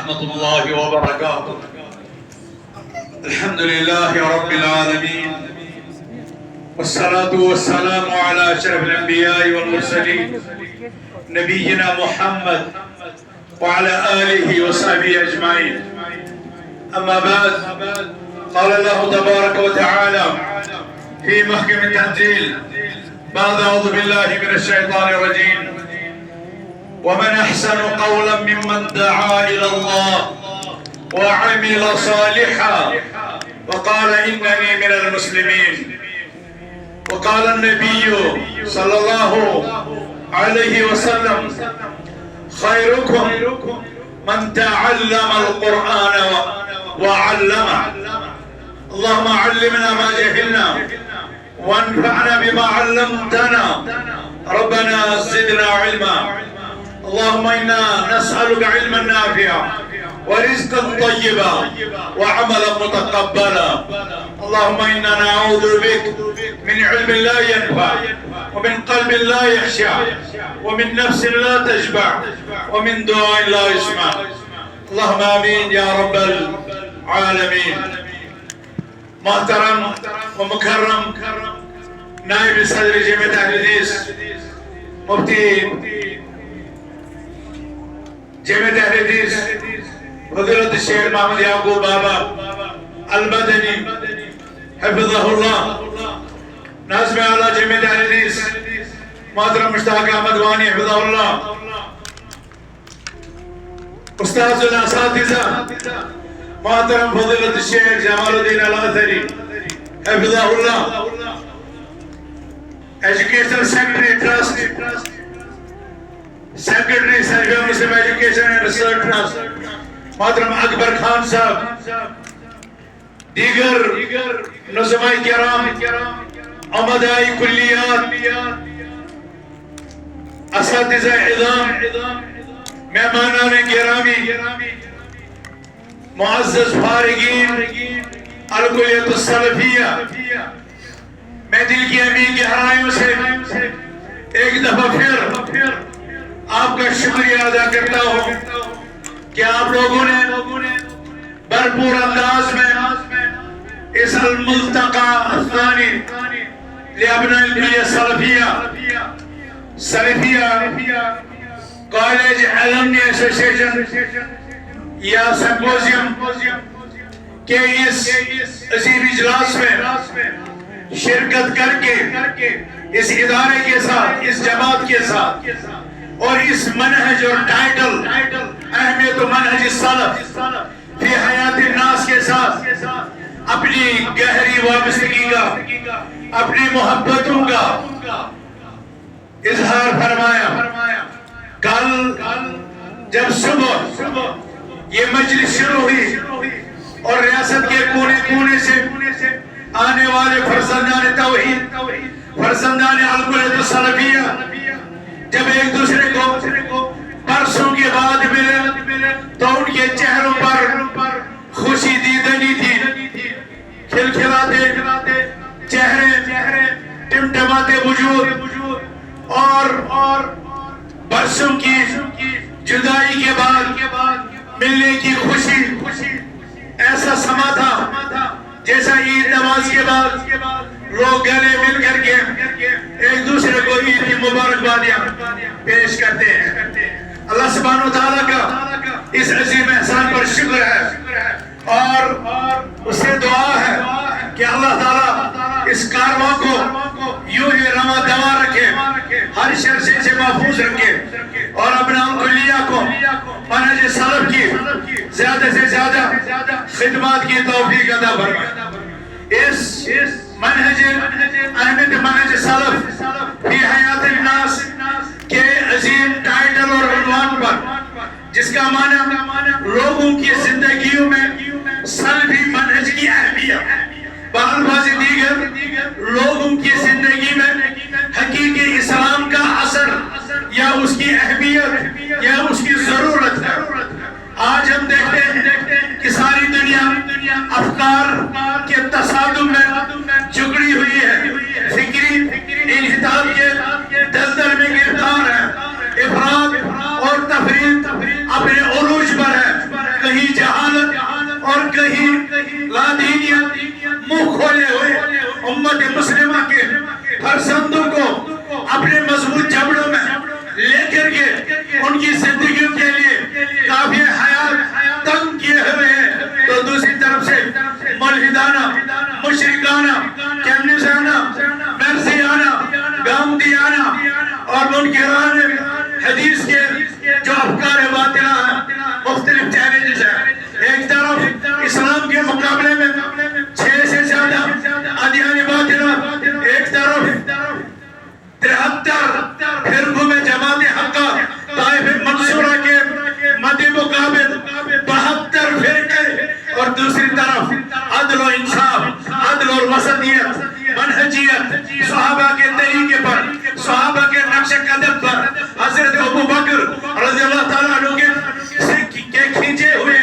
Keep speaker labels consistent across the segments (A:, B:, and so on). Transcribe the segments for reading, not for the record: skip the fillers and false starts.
A: ورحمة الله وبركاته. الحمد لله رب العالمين، والصلاة والسلام على أشرف الأنبياء والمرسلين نبينا محمد وعلى آله وصحبه أجمعين. أما بعد، قال الله تبارك وتعالى في محكم التنزيل بعد أعوذ بالله من الشيطان الرجيم: ومن أحسن قولا ممن دعا إلى الله وعمل صالحا وقال إنني من المسلمين. وقال النبي صلى الله عليه وسلم: خيركم من تعلم القرآن وعلمه. اللهم علمنا ما جهلنا وانفعنا بما علمتنا، ربنا زدنا علما. اللهم إنا نسألك علما نافعا ورزقا طيبا وعملا متقبلا. اللهم إنا نعوذ بك من علم لا ينفع ومن قلب لا يخشع ومن نفس لا تشبع ومن دعاء لا يسمع. اللهم آمين يا رب العالمين. محترم ومكرم نائب صدر جمعیت اہل حدیث مفتی جمعیت اہل حدیث فضیلت الشیخ محمد یعقوب بابا المدنی حفظہ اللہ، ناظم اعلیٰ جمعیت اہل حدیث محترم مشتاق احمد وانی حفظہ اللہ، استاذ الاساتذہ محترم فضیلت الشیخ جمال الدین الاثری حفظہ اللہ، educational secretary trust secretary central Muslim education and research trust محترم اکبر خان صاحب، دیگر نظماء کرام، عمدائی کلیات، اساتذہ اعظام، مہمانان گرامی، معزز فارغین الکلیت السلفیہ، میں دل کی امین گہرائیوں سے ایک دفعہ پھر آپ کا شکریہ ادا کرتا ہوں کہ آپ لوگوں نے بھرپور انداز میں اس الملتقى الثانی لابناء الکلیہ سلفیہ کالج المنی ایسوسیشن یا سمپوزیم کے اس عظیم اجلاس میں شرکت کر کے اس ادارے کے ساتھ، اس جماعت کے ساتھ اور اس منہج اور ٹائٹل اہمیت و منہج السلف فی حیات الناس کے ساتھ اپنی گہری وابستگی کا، اپنی محبتوں کا اظہار فرمایا. کل جب صبح یہ مجلس شروع ہوئی اور ریاست کے کونے کونے سے آنے والے فرزندان توحید، فرزندان الکلیت السلفیہ جب ایک دوسرے کو برسوں کے بعد ملے تو ان کے چہروں پر خوشی دیدنی تھی، کھلکھلاتے چہرے، ٹمٹماتے وجود، اور برسوں کی جدائی کے بعد ملنے کی خوشی. ایسا سما تھا جیسا عید نماز کے بعد لوگ گلے مل کر کے ایک دوسرے کو عید کی مبارکبادیاں پیش کرتے ہیں. اللہ سبحانہ وتعالیٰ کا اس عظیم احسان پر شکر ہے اور اس سے دعا ہے کہ اللہ تعالیٰ اس کارواں کو یوں ہی رواں دوا رکھے، ہر شر سے محفوظ رکھے اور اپنا کلیہ کو منہج سلف کی زیادہ سے زیادہ خدمات کی توفیق عطا فرمائے. اس منہج احمد منہج سلف فی حیات الناس کے عظیم ٹائٹل اور عنوان پر، جس کا معنی لوگوں کی زندگیوں میں سلفی منہج کی اہمیت، بالفاظ دیگر لوگوں کی زندگی میں حقیقی اسلام کا اثر یا اس کی اہمیت یا اس کی ضرورت ہے. آج ہم دیکھتے ہیں کہ ساری دنیا افکار کے تصادم میں جھگڑی ہوئی ہے، فکری انحطاط کے دلدل میں گرفتار ہے، افراد اور تفریق اپنے عروج پر ہے. کے ان کی زندگیوں کے لیے کافی حیات تنگ کیے ہوئے ہیں، تو دوسری طرف سے ملحدانہ، مشرکانہ، کمیونسٹانہ، مرزیانہ، گامدیانہ اور منکران حدیث کے جو افکار باطلہ ہیں، مختلف چیلنجز ہیں۔ ایک طرف اسلام کے مقابلے میں 6 سے زیادہ ادیان باطلہ، ایک طرف 73 فرقوں میں جماعت حقہ طائف منصورہ کے مد مقابل 72 فرقے، اور دوسری طرف عدل و انصاف، عدل اور وسطیت، منہجیت، صحابہ کے طریقے پر، صحابہ کے نقش قدم پر، حضرت ابوبکر رضی اللہ تعالیٰ عنہ کے کھینچے ہوئے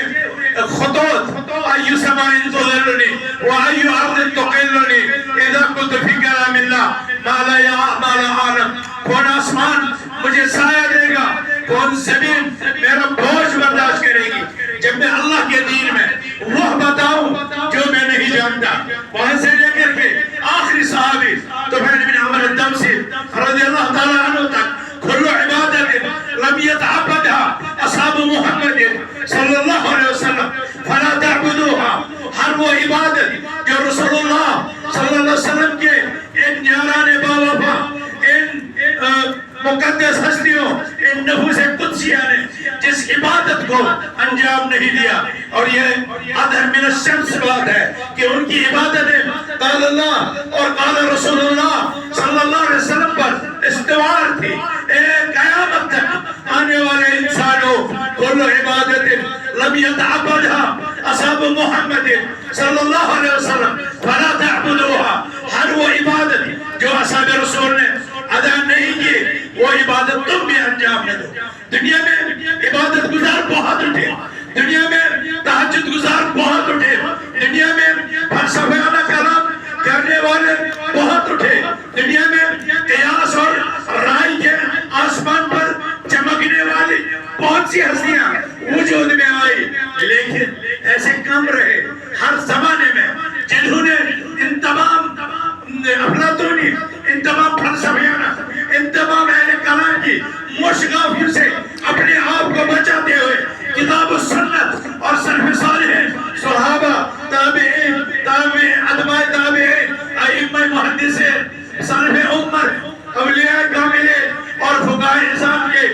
A: خطوط، ایو سماء تظلنی وایو ارض تقلنی اذا كنت في كلام الله ما لا اعلم، کون آسمان مجھے سایہ دے گا، کون زمین میرا بوجھ برداشت کرے گی جب میں اللہ کے دین میں وہ بتاؤں جو میں نہیں جانتا۔ وہاں سے لے کر کے آخری صحابی طفیل بن عمرو الدوسی رضی اللہ تعالیٰ عنہ تک، کل عبادت لم يتعبدها اصحاب محمد صلی اللہ علیہ وسلم فلا تعبدوها، ہر وہ عبادت جو رسول اللہ صلی اللہ علیہ وسلم کے ان نیاران باوفا، ان مقدس ہستیوں، ان نفوس قدسیہ نے جس عبادت کو انجام نہیں دیا، اور یہ اظہر من الشمس بات ہے کہ ان کی عبادتیں قال اللہ اور قال رسول اللہ صلی اللہ علیہ وسلم پر استوار تھی۔ ایک قیامت تک آنے والے انسانوں کل عبادت لم يتعبدها اصحاب محمد صلی اللہ علیہ وسلم فلا تعبدوها، ہر وہ عبادت جو اصحاب رسول نے ادا نہیں کی، وہ عبادت تم بھی انجام نہ دو۔ دنیا میں عبادت گزار بہت اٹھے، دنیا میں تہجد گزار بہت اٹھے، دنیا میں فلسفیانہ کلام کرنے والے بہت اٹھے، دنیا میں قیاس اور رائے کے آسمان پر چمکنے والی بہت سی ہستیاں وجود میں آئی، لیکن ایسے کم رہے ہر زمانے میں جنہوں نے ان تمام افلاطونی، ان تمام فلسفیانہ، ان تمام اہل کلام کی مشغافیوں سے اپنے آپ کو بچاتے ہوئے کتاب و سنت اور سلف صالح، صحابہ، تابعین، اتباع تابعین، ائمہ محدثین، سلف امت، اولیاء کاملے اور فقہاء اعظام کے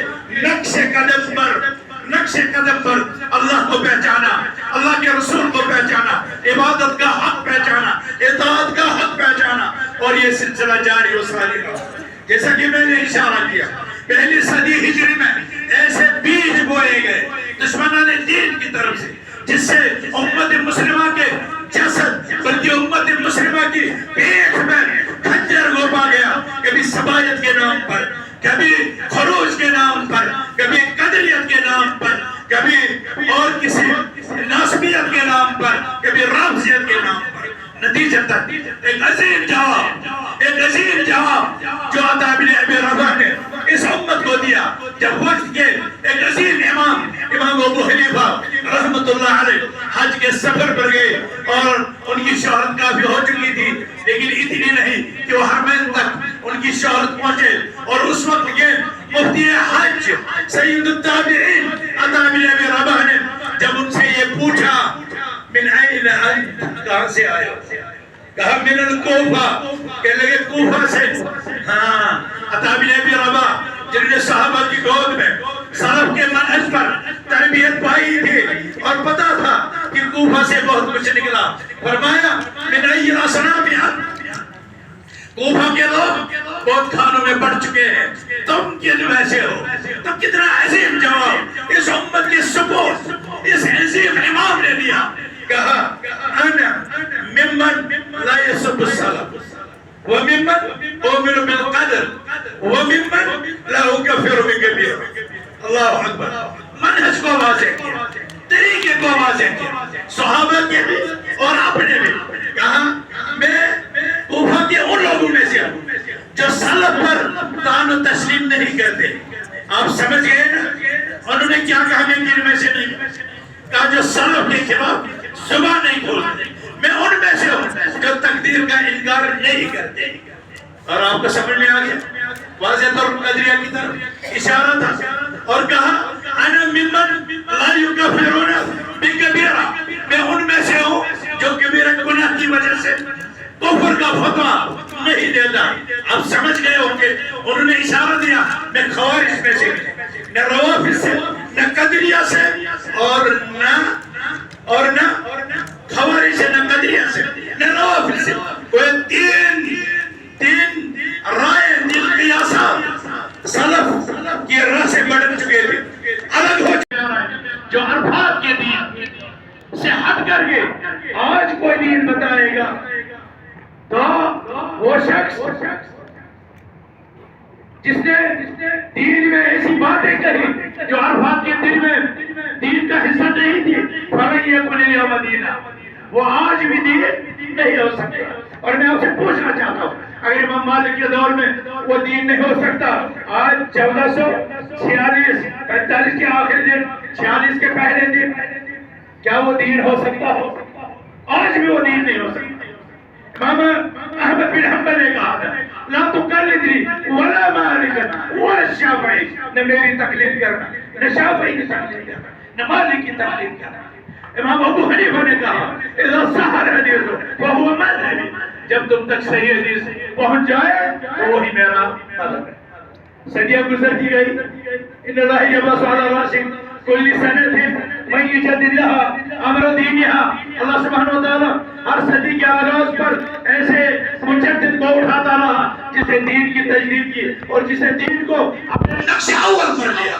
A: نقش قدم پر اللہ کو پہچانا، اللہ کے رسول کو پہچانا، عبادت کا حق پہچانا، اطاعت کا حق پہچانا، اور یہ سلسلہ جاری و ساری رہا۔ جیسا کہ میں نے اشارہ کیا، پہلی صدی ہجری میں ایسے بیج بوئے گئے دشمنان دین کی طرف سے، جس سے امت مسلمہ کے جسد بلکہ امت مسلمہ کی پیٹھ میں خنجر گھوپا گیا، کبھی سبائیت کے نام پر، کبھی خروج کے نام پر، کبھی قدریت کے نام پر، کبھی اور کسی ناسبیت کے نام پر، کبھی رافضیت کے نام پر۔ نتیجہ تک ایک عظیم جواب جو عطا بن ابی رباح نے اس امت کو دیا، جب وقت کے ایک عظیم امام ابو حنیفہ رحمت اللہ علیہ حج کے سفر پر گئے، اور ان کی شہرت کافی ہو چکی تھی، لیکن اتنی نہیں کہ وہ حرمین تک ان کی شہرت پہنچے، اور اس وقت کے مفتی حج سید التابعین عطا بن ابی رباح نے جب ان سے یہ پوچھا من این انت، کہاں سے آئے؟ کہا من الکوفہ، کہنے لگے کوفہ سے۔ ہاں، عطا بن ابی رباح جن نے صحابہ کی گود میں سلف کے منہج پر تربیت پائی تھی اور پتا تھا کہ کوفہ سے بہت کچھ نکلا، فرمایا من ای الاصناف انت، کوفہ کے لوگ بہت کھانوں میں بڑھ چکے ہیں، تم کیوں ایسے ہو؟ تم کتنا عظیم جواب اس امت کے سپورٹ اس عظیم امام نے دیا۔ کہا انا ممن لا يسب السلف وممن اؤمن بالقدر وممن لا اكفر بكبير۔ اللہ اکبر، منہج کو واضح کیا، طریقے کو واضح کیا، صحابہ کے بھی اور اپنے بھی۔ کہا میں کوفہ کے ان لوگوں میں سے ہوں جو سلف پر طعن و تسلیم نہیں کرتے۔ آپ سمجھ گئے نا انہوں نے کیا کہا؟ میں ان میں سے نہیں کہا جو سلف کے خلاف زبان نہیں کھولتے، میں ان میں سے ہوں جو تقدیر کا انکار نہیں کرتے۔ اور آپ کو سمجھ میں آ گیا واضح طور پر قدریہ کی طرف اشارہ تھا اور کہا انا ممن لا یکفرون بکبیرہ، میں ان میں سے ہوں جو کبیرہ گناہ کی وجہ سے کفر کا فتویٰ نہیں دیتا۔ آپ سمجھ گئے ہوں گے انہوں نے اشارہ دیا میں خوارج میں سے نہ روافض سے نہ قدریہ سے اور نہ خوارج سے نہ قدریہ سے نہ روافض سے، کوئی تین رائے تین قیاسات سلف کی راہ سے بڑھ چکے تھے، الگ ہو چکے جو عرفات کے دین سے ہٹ کر کے آج کوئی دین بتائے گا تو وہ شخص جس نے دین میں ایسی باتیں کہی جو عرفات کے دن میں دین کا حصہ نہیں تھی، فَلَن يَكُنِ الْيَوْمَ دِينًا، وہ آج بھی دین نہیں ہو سکتا۔ اور میں آپ سے پوچھنا چاہتا ہوں اگر امام مالک کے دور میں وہ دین نہیں ہو سکتا، آج 1446 45 کے آخری دن 46 کے پہلے دن کیا وہ دین ہو سکتا ہو؟ آج بھی وہ دین نہیں ہو سکتا۔ امام احمد بن حنبل نے کہا تھا لا تقلدنی ولا مالک ولا الشافعی، نہ میری تقلید کرنا نہ شافعی کی تقلید کرنا نہ مالک کی تقلید کرنا۔ امام ابو حنیفہ نے کہا اذا صح الحدیث فهو مذهبی، جب تم تک صحیح حدیث پہنچ جائے تو وہی میرا مذہب ہے۔ صدیاں گزرتی گئی، ان اللہ یبعث علی راس کل سنۃ من یجدد لها امر دینها، اللہ سبحانہ وتعالی ہر صدی کے آغاز پر ایسے مجدد کو اٹھاتا رہا جسے دین کی تجدید کی اور جسے دین کو اپنے نقش اول پر لیا،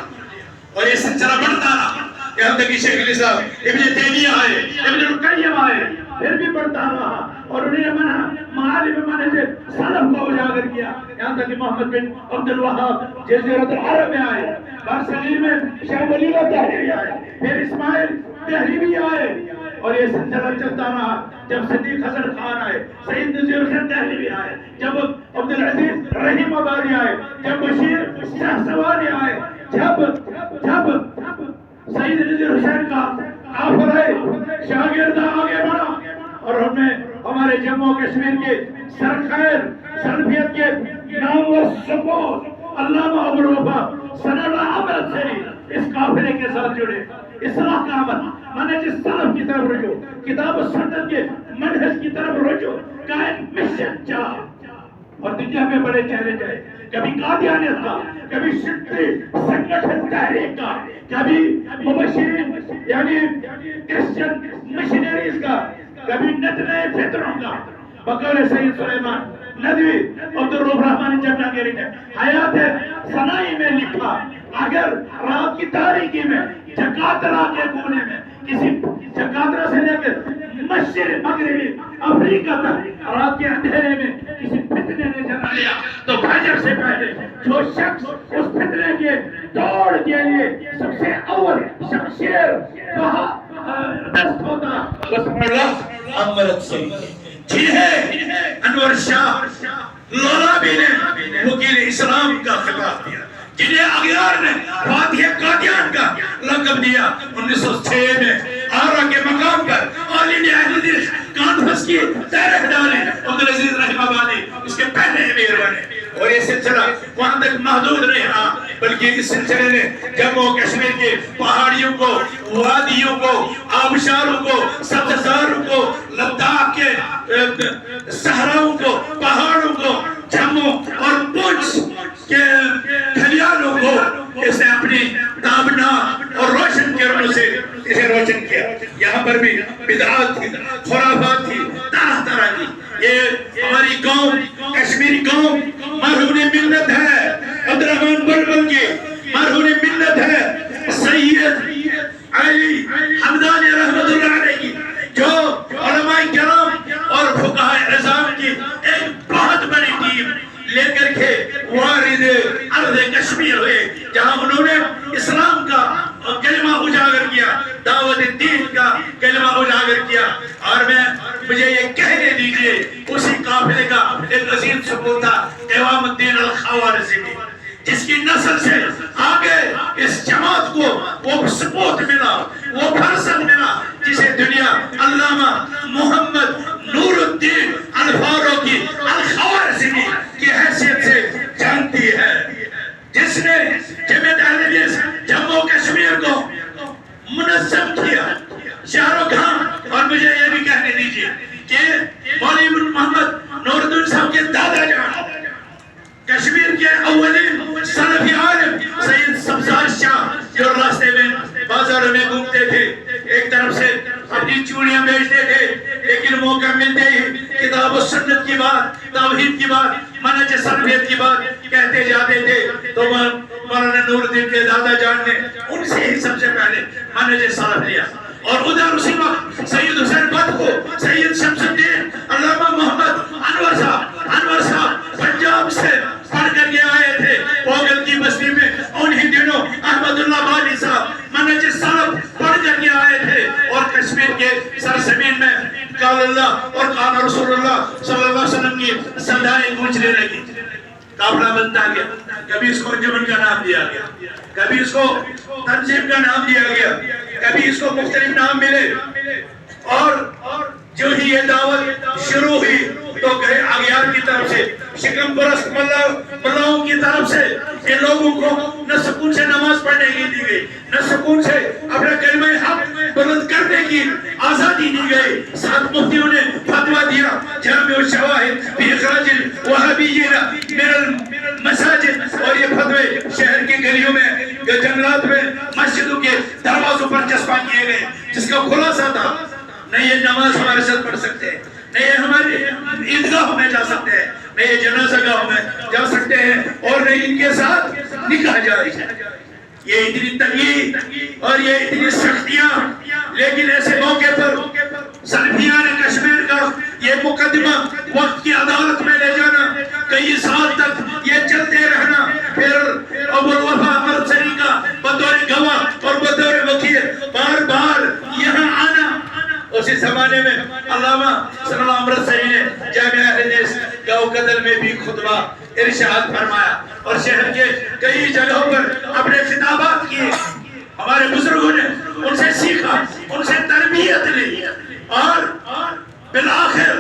A: اور یہ سلسلہ بڑھتا رہا یہاں تک کہ شیخ الاسلام ابن تیمیہ آئے، ابن القیم آئے، پھر بھی بڑھتا رہا اور انہوں نے معالم منہج سلف کو اجاگر کیا، یہاں تک کہ محمد بن عبد الوہاب جزیرۃ العرب میں آئے، بارسلین میں شاہ ولی اللہ دہلوی آئے، پھر اسماعیل دہلوی آئے، اور یہ سلسلہ چلتا رہا جب صدیق حسن خان آئے، سید نذیر حسین دہلوی آئے، جب عبدالعزیز رحیم آبادی آئے، جب بشیر شاہ سوانی آئے، جب سید نذیر حسین کا قافلہ شاگردہ آگے بڑھا اور ہمارے جموں کشمیر کے سرخیر سلفیت کے نام و سپوت علامہ ابوالوفا ثناء اللہ احمد سری اس قافلے کے ساتھ جڑے، اصلاح کا عمل، منہج سلف کی طرف رجوع، کتاب و سنت کے منہج کی طرف رجوع کا ایک مشن چاہ، اور دنیا میں بڑے چیلنج آئے، کبھی قادیانیت کا، کبھی شکری سنگٹھن تحریک کا، کبھی مبشرین یعنی کرسچن مشنریز کا، کبھی نتنے فطروں کا، بقول سید سلیمان ندوی عبدالرؤف رحمانی جمناگری نے حیات ثنائی میں لکھا اگر رات کی تاریکی میں جکاترا کے کونے میں کسی جکاترا سے لے کر مشرق مغربی افریقہ تک رات کے اندھیرے میں کسی فتنے نے جنم لیا تو فجر سے پہلے جو شخص اس فتنے کے دوڑ کے لیے سب سے اول شمشیر کہا دست ہوتا بسم اللہ امرت سے جی ہے انور شاہ لولابی نے وکیل اسلام کا خطاب دیا، جنہیں اغیار نے فاتح قادیان کا لقب دیا۔ 1906 میں آرا کے مقام پر عالم اہل حدیث کانفرنس کی تحریک ڈالی، عبدالعزیز رحیم آبادی اس کے پہلے امیر بنے، اور یہ سلسلہ وہاں تک محدود نہیں رہا بلکہ اس سلسلے نے جموں کشمیر کے پہاڑیوں کو، وادیوں کو، آبشاروں کو، سبززاروں کو، لداخ کے صحراؤں کو، پہاڑوں کو، جموں اور پونچھ کے کھلیانوں کو اسے اپنی تابنا اور روشن کرنوں سے اسے روشن کیا۔ یہاں پر بھی بدعات تھی، خرافات تھی، طرح طرح کی۔ یہ ہماری قوم، کشمیری قوم مرہون ملت ہے، عبدالرحمن بلبل کی مرہون ملت ہے، سید علی حمدانی رحمت اللہ علیہ کی، جو علماء کرام اور فقہاء عظام کی ایک بہت بڑی ٹیم لے کر کے وارد ارض کشمیر ہوئے، جہاں انہوں نے اسلام کا کلمہ اجاگر کیا، دعوت دین کا کلمہ اجاگر کیا۔ اور مجھے یہ کہنے دیجئے اسی قافلے کا ایک عظیم ثبوت تھا قوام الدین الخوارزمی، جس کی نسل سے آگے اس جماعت کو وہ ثبوت ملا، وہ فرصت ملا جسے دنیا علامہ محمد نور الدین الفاروقی الخوارزمی کی کشمیر کے اولین سلفی عالم سید سبزار شاہ جو راستے میں بازاروں میں گھومتے تھے، ایک طرف سے اپنی چوڑیاں بیچتے تھے، لیکن موقع ملتے ہی کتاب و سنت کی بات، توحید کی بات، منہج سلفیت کی بات کہتے جاتے تھے۔ تو مولانا نور الدین کے دادا جان نے ان سے ہی سب سے پہلے منہج سلف لیا، اور ادھر اسی وقت سید حسین بت کو سید شمس الدین علامہ محمد انور صاحب پنجاب سے پڑھ کر کے آئے تھے پوگل کی بستی میں۔ انہی دنوں احمد اللہ بالی صاحب منہج سلف پڑھ کر کے آئے تھے، اور کشمیر کے سرزمین میں قال اللہ اور قال رسول اللہ صلی اللہ علیہ وسلم کی صدائیں گونجنے لگی۔ قافلہ بنتا گیا، کبھی اس کو انجمن کا نام دیا گیا، کبھی اس کو تنظیم کا نام دیا گیا، کبھی اس کو مختلف نام ملے، اور جو ہی یہ دعوت شروع ہوئی تو گئے اغیار کی طرف سے، شکم پرست ملاؤں کی طرف سے ان لوگوں کو نہ سکون سے نماز پڑھنے کی دی گئی، نہ سکون سے اپنا کلمہ حق بلند کرنے کی آزادی دی گئی۔ سات مفتیوں نے فتویٰ دیا، جامع الشواہد فی اخراج الوہابیین من المساجد، اور یہ فتوے شہر کی گلیوں میں، جنگلات میں، مسجدوں کے دروازوں پر چسپاں کیے گئے، جس کا خلاصہ تھا نہ یہ نماز ہمارے ساتھ پڑھ سکتے ہیں، نہ یہ ہماری عیدگاہوں میں جا سکتے ہیں، نہ یہ جنازہ گاہوں میں جا سکتے ہیں، اور نہ ان کے ساتھ نکاح جائز ہے۔ یہ اتنی تنگی اور یہ اتنی سختیاں، لیکن ایسے موقع پر سلفیان کشمیر کا یہ مقدمہ وقت کی عدالت میں لے جانا، کئی سال تک یہ چلتے رہنا، پھر ابو الوفا مرسری کا بطور گواہ اور بطور وکیل بار بار یہاں آنا۔ اسی زمانے میں علامہ صلی اللہ علیہ وسلم نے جامعہ اہل حدیث گاؤں قدل میں بھی خطبہ ارشاد فرمایا، اور شہر کے کئی جگہوں پر اپنے خطابات کیے۔ ہمارے بزرگوں نے ان سے سیکھا، ان سے تربیت لی، اور بالآخر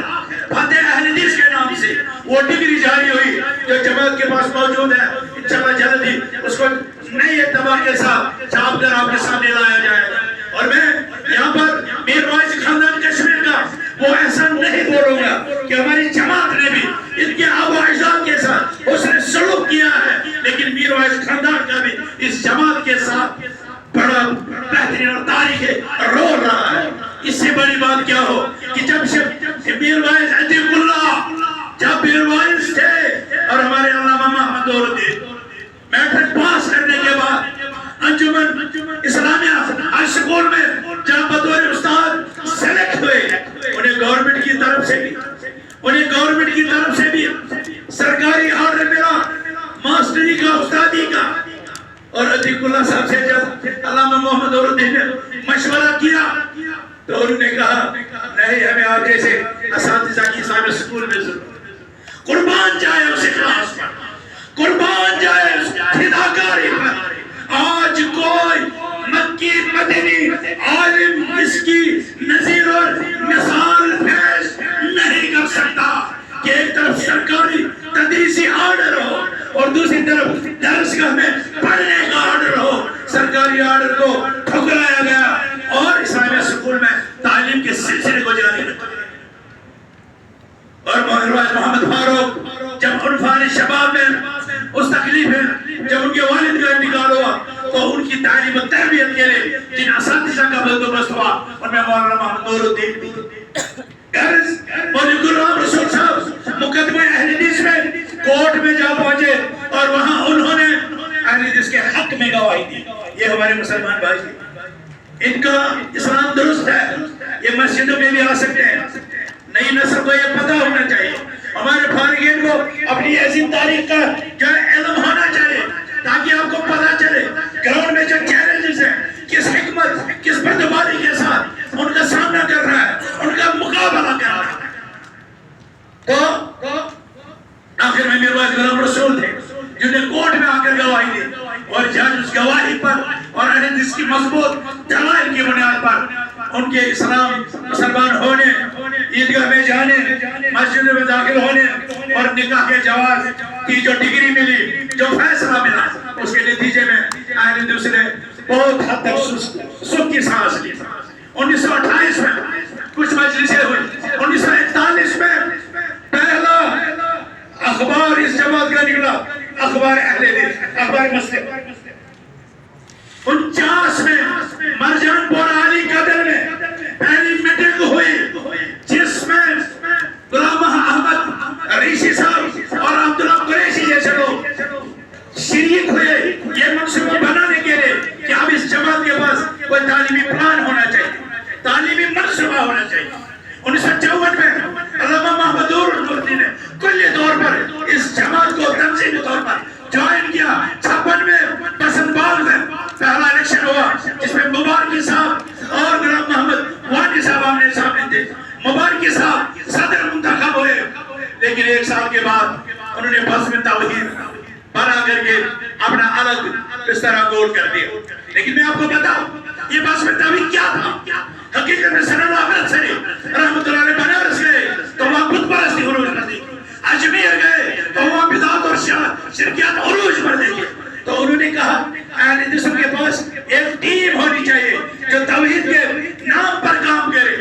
A: فتح اہل حدیث کے نام سے وہ ڈگری جاری ہوئی جو جماعت کے پاس موجود ہے۔ انشاءاللہ جلد ہی اس کو نئے اعتبار کے ساتھ چھاپ کر آپ کے سامنے لایا جائے گا۔ اور میں یہاں پر میر وائز خاندان کشمیر کا وہ احسان نہیں بولوں گا کہ ہماری جماعت نے بھی ان کے آبا و اجداد کے ساتھ اس نے سلوک کیا ہے، لیکن میر وائز خاندان کا بھی اس جماعت کے ساتھ بڑا بہترین اور تاریخ رول رہا ہے۔ اس سے بڑی بات کیا ہو کہ جب میر وائز عتیق اللہ جب میر وائز تھے اور ہمارے علامہ محمد نور الدین میٹرک پاس کرنے کے بعد انجمن اسلامیہ ہائی سکول میں جب بطور استاد سلیکٹ ہوئے، انہیں گورنمنٹ کی طرف سے بھی سرکاری آرڈر ملا ماسٹری کا، استادی کا، اور عتیق اللہ صاحب سے جب علامہ محمد نور الدین نے مشورہ کیا تو انہوں نے کہا نہیں، ہمیں آپ جیسے اساتذہ کی اسلامی سکول میں ضرورت، قربان جائے اس اخلاص پر، قربان جائے اس فداکاری پر۔ آج کوئی مکی مدنی عالم اس کی نظیر اور مثال پیش نہیں کر سکتا کہ ایک طرف سرکاری تدریسی آرڈر ہو اور دوسری طرف درسگاہ میں پڑھنے کا آرڈر ہو۔ سرکاری آرڈر کو ٹھکرایا گیا اور اسلامیہ سکول میں تعلیم کے سلسلے کو جاری رکھا گیا۔ اور محمد فاروق جب عنفان شباب میں اس تکلیف میں جب ان کے والد کا انتقال ہوا تو ان کی تعلیم و تربیت کے لیے جن اساتذہ کا بندوبست ہوا ان میں مولانا محمد نور الدین بھی مولوی غلام رسول صاحب مقدمہ اہل حدیث میں کورٹ میں جا پہنچے اور وہاں انہوں نے اہل حدیث کے حق میں گواہی دی۔ یہ ہمارے مسلمان بھائی ہیں، ان کا اسلام درست ہے، یہ مسجدوں میں بھی آ سکتے ہیں۔ نئی نسل کو یہ پتہ ہونا چاہیے، ہمارے فارغین کو اپنی عظیم تاریخ کا جو علم ہونا چاہیے تاکہ آپ کو پتہ چلے گراؤنڈ میں جو چیلنجز ہیں کس حکمت کس بردباری کے ساتھ ان کا سامنا کر رہا ہے، ان کا مقابلہ کر رہا ہے۔ تو آخر میں میرے پاس غلام رسول تھے جنہیں کورٹ میں آ کر گواہی دی، اور جج اس گواہی پر اور حدیث کی مضبوط دلائل کی بنیاد پر ان کے اسلام مسلمان ہونے، عیدگاہ میں جانے، مسجد میں داخل ہونے اور نکاح کے جواز کی جو ڈگری ملی، جو فیصلہ ملا، اس کے نتیجے میں اہل حدیث نے بہت حد تک سکھ کی سانس لی۔ 1928 میں کچھ مجلسیں ہوئی، 1941 میں پہلا اخبار اس جماعت کا نکلا، پہلے دن اخبار مسلم 49 میں مرجان پور علی قدر میں پہلی میٹنگ ہوئی جس میں غلام احمد ریشی صاحب اور عبداللہ قریشی جیسے لوگ شریک ہوئے یہ منصوبہ بنانے کے لیے کہ اب اس جماعت کے پاس کوئی تعلیمی پلان ہونا چاہیے، تعلیمی منصوبہ ہونا چاہیے۔ 1954 میں علامہ محمد نور نے کلی طور پر اس جماعت کو تنظیمی طور پر جوائن کیا۔ 56 میں پسند باغ میں پہلا الیکشن ہوا جس میں مبارکی صاحب اور غلام محمد وانی صاحب آمنے سامنے تھے۔ مبارکی صاحب صدر منتخب ہوئے، لیکن 1 سال کے بعد انہوں نے بزم توحید بنا کر کے اپنا الگ اس طرح گول کر دیا۔ لیکن میں آپ کو بتاؤں یہ بزم توحید کیا تھا؟ حقیقت میں سنن احمد سری رحمت اللہ علیہ بنارس گئے تو وہاں بت پرستی عروج پر دی، اجمیر گئے تو وہاں بدعت اور شرکیات عروج پر دیں گے۔ تو انہوں نے کہا اہل حدیث کے پاس ایک ٹیم ہونی چاہیے جو توحید کے نام پر کام کرے۔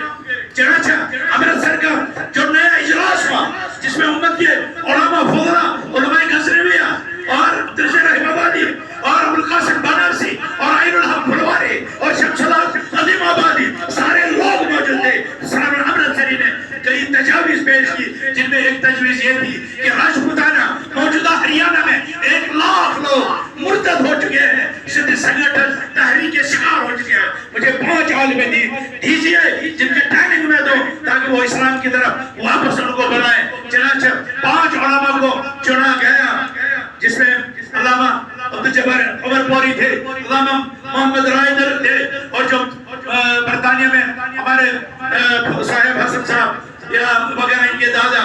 A: چنانچہ امرتسر کا جو نیا اجلاس ہوا جس میں امت کے علماء فضلاء علماء غزنویہ اور عبدالرشید رحیم آبادی اور ابوالقاسم بنارسی اور عین الحق پھلواری اور شمس الحق عظیم آبادی سارے لوگ موجود تھے۔ سلام امرتسری نے کئی تجاویز پیش کی، جن میں ایک تجویز یہ تھی کہ راجپوتانہ موجودہ ہریانہ میں 1 لاکھ لوگ مرتد ہو چکے ہیں، شدید سنگٹھن تحریک کے شکار ہو چکے ہیں، مجھے 5 عالم دین دیجئے جن کے ٹریننگ میں دو تاکہ وہ اسلام کی طرف واپس ان کو بلائیں۔ چنانچہ 5 علماء کو چنا گیا جس میں علامہ عبدالجبار عمر پوری تھے، علامہ محمد رائدر تھے، اور جو برطانیہ میں ہمارے صاحب حسن صاحب یا وغیرہ ان کے دادا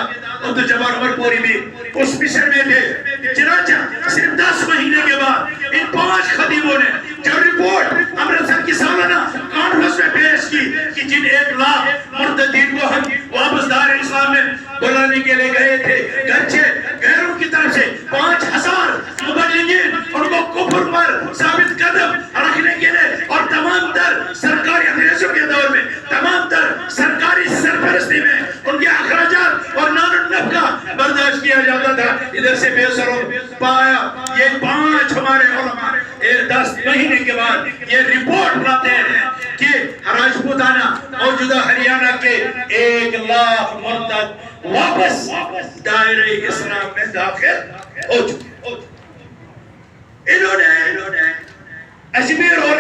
A: عبدالجبار عمر پوری بھی اس مشن میں تھے۔ چنانچہ صرف 10 مہینے کے بعد ان 5 خطیبوں نے جو رپورٹ امرتسر کی سالانہ کانفرنس میں پیش کی کہ جن 1 لاکھ مرتدین کو ہم واپس دار اسلام میں بلانے کے لیے گئے تھے، گرچہ غیروں کی طرف سے 5000 مبلغین ان کو کفر پر ثابت قدم رکھنے کے لیے اور تمام تر سرکاری انگریزوں کے دور میں تمام تر سرکاری سرپرستی میں ان کے اخراجات اور نان النفقہ برداشت کیا جاتا تھا۔ ادھر سے بے سروں پایا یہ 5 ہمارے علماء 10 مہینے کے بعد یہ رپورٹ لاتے ہیں کہ راجپوتانہ موجودہ ہریانہ کے 1 لاکھ مرتد واپس دائرہ اسلام میں داخل ہو چکے۔ انہوں نے اجمیر اور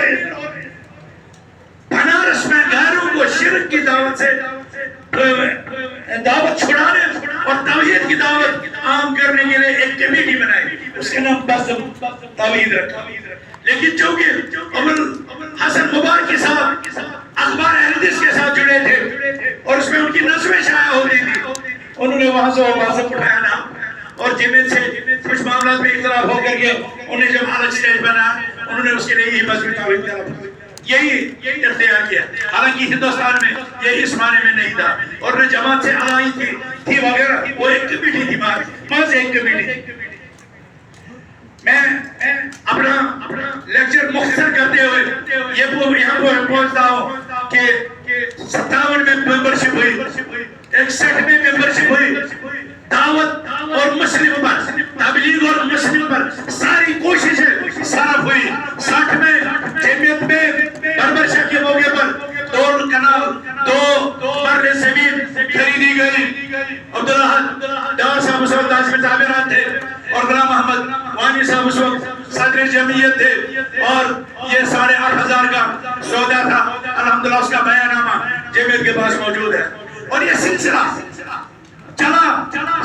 A: بنارس میں غیروں کو شرک کی دعوت سے دعوت چھڑانے اور توحید کی دعوت عام کرنے کے لیے ایک کمیٹی بنائی، اس کا نام بزم توحید رکھا۔ لیکن چونکہ حسن مبارکی صاحب اخبار اہل حدیث کے ساتھ جڑے تھے اور اس میں ان کی نظمیں شائع ہوتی تھی، انہوں نے وہاں سے وہ بازم اٹھایا نام اور جمعیت سے کچھ معاملات میں اختلاف ہو کر کے انہیں جب الگ سٹیج بنا انہوں نے اس کے لیے یہی بزم توحید کا یہی اختیار کیا۔ حالانکہ ہندوستان میں یہ اس معنی میں نہیں تھا اور نہ جماعت سے الائی تھی وغیرہ، وہ ایک کمیٹی تھی، بس ایک کمیٹی۔ میں اپنا لیکچر مختصر کرتے ہوئے یہ یہاں پر پہنچتا ہوں کہ 57 میں ممبرشپ ہوئی، 61 میں ممبرشپ ہوئی، دعوت اور مسلم پر تبلیغ اور مسلم پر ساری کوششیں صرف ہوئی۔ 60 میں جمعیت میں بربر شاہ کے موقع پر 2 کنال 2 مرل زمین خریدی گئی۔ عبداللہ ڈار صاحب اس وقت عاصم تعمیرات تھے اور غلام محمد وانی صاحب اس وقت صدر جمعیت تھے اور یہ 8,500 کا سودا تھا۔ الحمدللہ اس کا بیان نامہ جمعیت کے پاس موجود ہے اور یہ سلسلہ چلا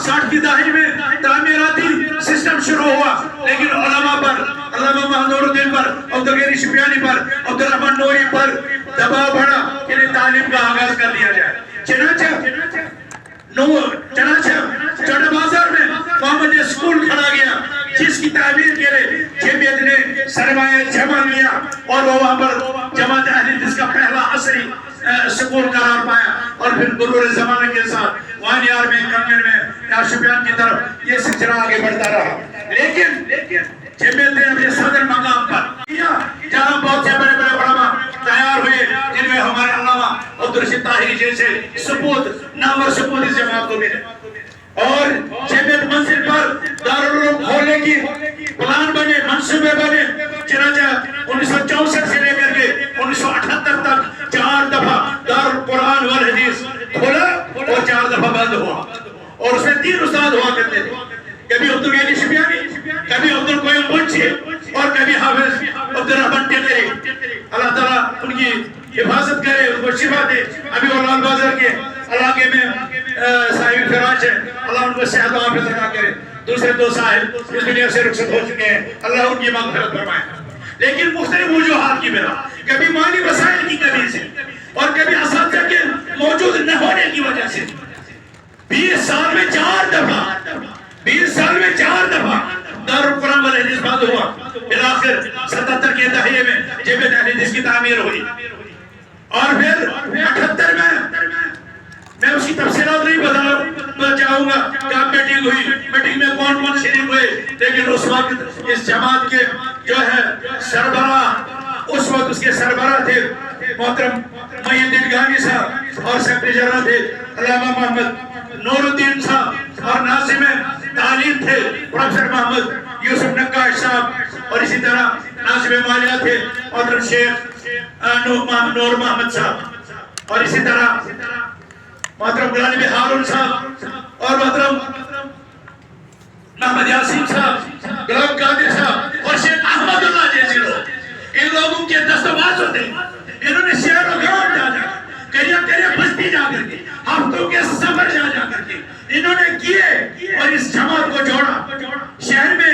A: 60 کی دہائی میں تعمیراتی سسٹم شروع ہوا، لیکن علماء پر علامہ محمد نور الدین پر عبدالغنی شبیانی پر عبدالرحمن نوری پر دباؤ بڑھا کہ انہیں تعلیم کا آغاز کر دیا جائے۔ چنانچہ چڑھ بازار میں محمد اسکول کھڑا گیا جس کی تعمیر کے لیے جمعیت نے سرمایہ جمع کیا اور وہ وہاں پر جماعت اہل حدیث کا پہلا عصری سکول قرار پایا اور پھر مرور زمانے کے ساتھ وانیار میں کنگن میں یا شپیان کی طرف یہ سلسلہ آگے بڑھتا رہا۔ لیکن جمعیت نے اپنے صدر مقام پر جہاں بہت سے بڑے بڑے علماء تیار ہوئے جن میں ہمارے علامہ عبدالرشید طاہری جیسے ثبوت نامور ثبوت اس جماعت کو ملے اور جمعیت منزل پر دارالعلوم کھولنے کی پلان 1964 سے لے کر کے 1978 تک 4 دفعہ دارالقرآن والحدیث کھولا اور 4 دفعہ بند ہوا، اور اس میں 3 استاد ہوا کرتے تھے، کبھی عبدالغنی شبیانی، کبھی عبدالقیوم منشی اور کبھی حافظ عبدالرحمن ٹیکری۔ اللہ تعالیٰ ان کی حفاظت کرے، ان کو شفا دے۔ ابھی وہ لال بازار کے علاقے میں صاحب فراش ہے، اللہ ان کو صحت و عافیت عطا کرے۔ دوسرے 2 صاحب اس دنیا سے رخصت ہو چکے ہیں، اللہ ان کی مغفرت فرمائے۔ لیکن مختلف وجوہات کی بنا، کبھی مالی وسائل کی کمی سے اور کبھی اساتذہ کے موجود نہ ہونے کی وجہ سے 20 سال میں 4 دفعہ دارالقرآن والحدیث بند ہوا۔ بالآخر 77 کے دہائے میں جامع الحدیث کی تعمیر ہوئی، اور پھر 78 میں اس کی تفصیلات نہیں بتانا چاہوں گا کہ میٹنگ ہوئی، میٹنگ میں کون کون شریک ہوئے، لیکن اس وقت اس جماعت کے جو ہے سربراہ، اس وقت اس کے سربراہ تھے محترم محی الدین گانگی صاحب، اور سیکرٹری جنرل تھے علامہ محمد نور الدین صاحب، اور ناظم تعلیم تھے پروفیسر محمد یوسف نقاش صاحب، اور اسی طرح ناظم مالیہ تھے محترم شیخ نور محمد صاحب، اور اسی طرح محترم غلام ہارون صاحب اور محترم محمد یاسین صاحب، غلام قادر صاحب اور شیخ احمد اللہ جیسے لوگ۔ ان لوگوں کے دستاویز ہوتے ہیں، انہوں نے شہر و گاؤں جا کر کریا بستی جا کر کے ہفتوں کے سفر جا کر کے انہوں نے کیے، اور اس جماعت کو جوڑا، شہر میں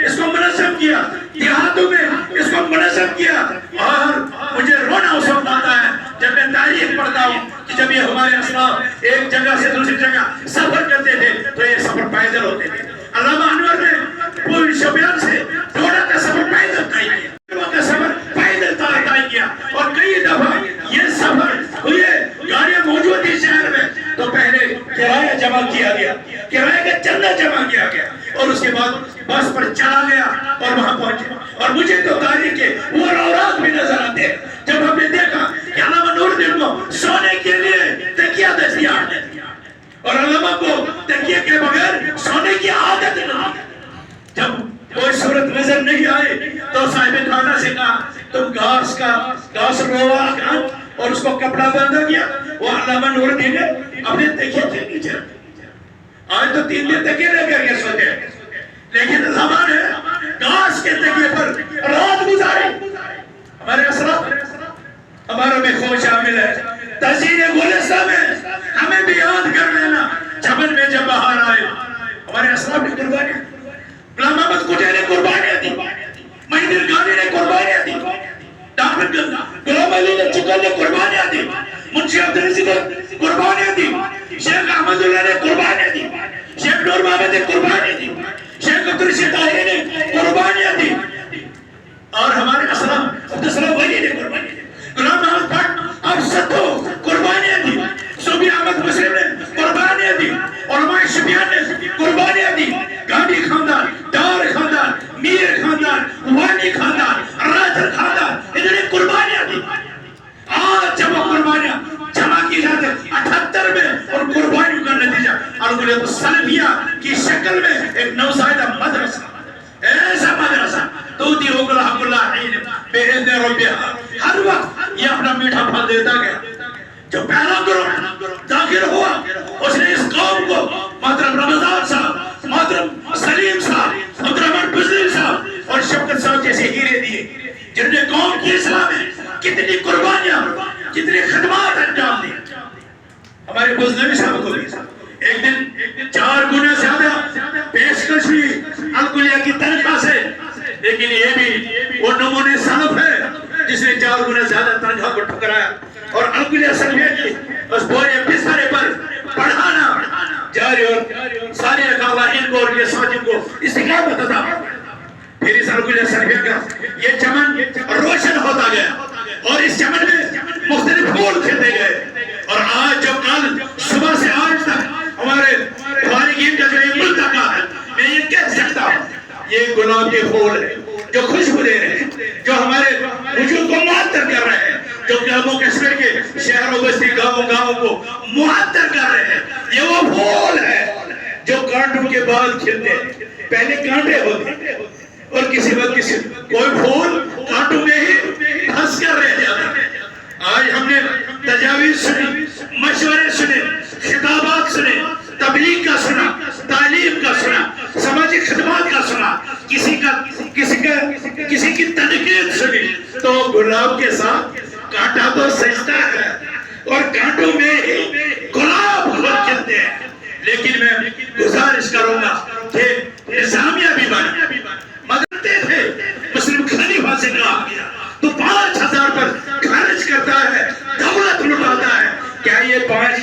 A: اس کو منظم کیا، دیہاتوں میں اس کو منظم کیا۔ اور مجھے رونا اس وقت آتا ہے جب میں تاریخ پڑھتا ہوں کہ جب یہ ہمارے اسلاف ایک جگہ سے دوسری جگہ سفر کرتے تھے تو یہ سفر پیدل ہوتے تھے۔ علامہ انور نے پوری شوپیان سے ڈوڈا کا سفر پیدل طے کیا، کا سفر پیدل طے کیا، اور کئی دفعہ یہ سفر ہوئے، گاڑیاں موجود تھی شہر میں تو پہلے کرایہ جمع کیا گیا، کرایہ کا چندہ جمع کیا گیا، اور اس کے بعد بس پر چلا گیا اور وہاں پہنچے۔ اور مجھے تو تاریخ کے وہ اوراق بھی نظر آتے ہیں جب ہم نے دیکھا کہ علامہ نور الدین کو سونے کے لیے تکیہ دستیاب ہے، اور علامہ کو تکیہ کے بغیر سونے کی عادت نہیں۔ جب کوئی صورت نظر نہیں آئے تو صاحب خانہ سے کہا تم گھاس روا کر اور اس کو کپڑا باندھا کیا۔ وہ علامہ نور الدین نے اپنے تکیے کے نیچے رکھا۔ آج تو 3 دن تکیے لے کر کے سوتے ہیں، لیکن زمان ہے گھاس کے تکیے پر رات گزارے۔ ہمارے اسلاف ہمارا میں خوش شامل ہے، تحسین گلستہ میں ہمیں بھی یاد کر لینا، چمن میں جب بہار آئے ہمارے اسلاف نے قربانیاں، غلام احمد کٹے نے قربانیاں دی، محی الدین گانگی نے قربانیاں دی، ڈاکٹر غلام علی نے چکن نے قربانیاں دی، منشی عبدالرزیق نے قربانیاں دی، شیخ احمد اللہ نے قربانیاں دی، شیخ نور محمد نے قربانیاں دی، شیخ عبدالرشید طاہری نے قربانیاں دی، اور ہمارے اسلاف عبدالسلام ولی نے قربانیاں دی، غلام محمد بٹ اب ستو قربانیاں دی، صوفی احمد مسلم نے قربانیاں دی، علماء شبیان نے قربانیاں دی، گاندھی خاندان، ڈار خاندان، میر خاندان، وانی خاندان، راجر خاندان، انہوں نے قربانیاں دی۔ آج جب وہ قربانیاں جمع کی جاتے 78 میں ان قربانیوں کا نتیجہ الکلیۃ السلفیہ کی شکل میں ایک نوزائیدہ مدرسہ، ایسا مدرسہ توتی اکلہ حق اللہ حین بإذن ربها، ہر وقت یہ اپنا میٹھا پھل دیتا گیا۔ جو پہلا گروہ داخل ہوا اس نے اس قوم کو محترم رمضان صاحب، محترم سلیم صاحب، محترم بزرگ صاحب اور شفقت صاحب جیسے ہیرے دیے، جن نے قوم کی اصلاح میں کتنی قربانیاں، کتنی خدمات انجام دی۔ ہمارے بزرگ صاحب کو بھی ایک دن 4 گنا زیادہ پیشکش ہوئی الکلیہ کی تنخواہ سے، لیکن یہ بھی وہ نمونے سلف ہے جس نے 4 گنا زیادہ تنخواہ کو ٹھکرایا، اور الکلیہ سلفیہ کی اس بورے بسترے پر پڑھانا جاری، اور ساری اقابہ ان کو اور یہ ساتھیوں کو استقامت عطا فرمائے۔ پھر اس الکلیہ سلفیہ کا یہ چمن روشن ہوتا گیا، اور اس چمن میں مختلف پھول کھلتے گئے، اور آج جو کل صبح سے آج تک ہمارے فارغین کا جو یہ ملتقا ہے، میں یہ کہہ سکتا ہوں یہ گلاب کے پھول ہیں جو خوشبو دے رہے ہیں، جو ہمارے وجود کو معطر کر رہے ہیں، جو جموں کشمیر کے شہر و بستی گاؤں کو معطر کر رہے ہیں۔ یہ وہ پھول ہے جو کانٹوں کے بعد کھلتے ہیں، پہلے کانٹے ہوتے ہیں، اور کسی وقت کوئی پھول کانٹوں میں ہی پھنس کر رہ جاتا ہے۔ آج ہم نے تجاویز سنی، مشورے سنے، خطابات سنے، تبلیغ کا سنا، تعلیم کا سنا، سماجی خدمات کا سنا، کسی کی تنقید سنی، تو گلاب کے ساتھ کانٹا تو سجدہ ہے اور کانٹوں میں ہی گلاب خود کھلتے ہیں۔ لیکن میں گزارش کروں گا کہ نظامیہ بھی بنا مدرتے تھے، مسلم خلیفہ سے کہا گیا تو 5,000 پر خرچ کرتا ہے، دولت لٹاتا ہے، کیا یہ 5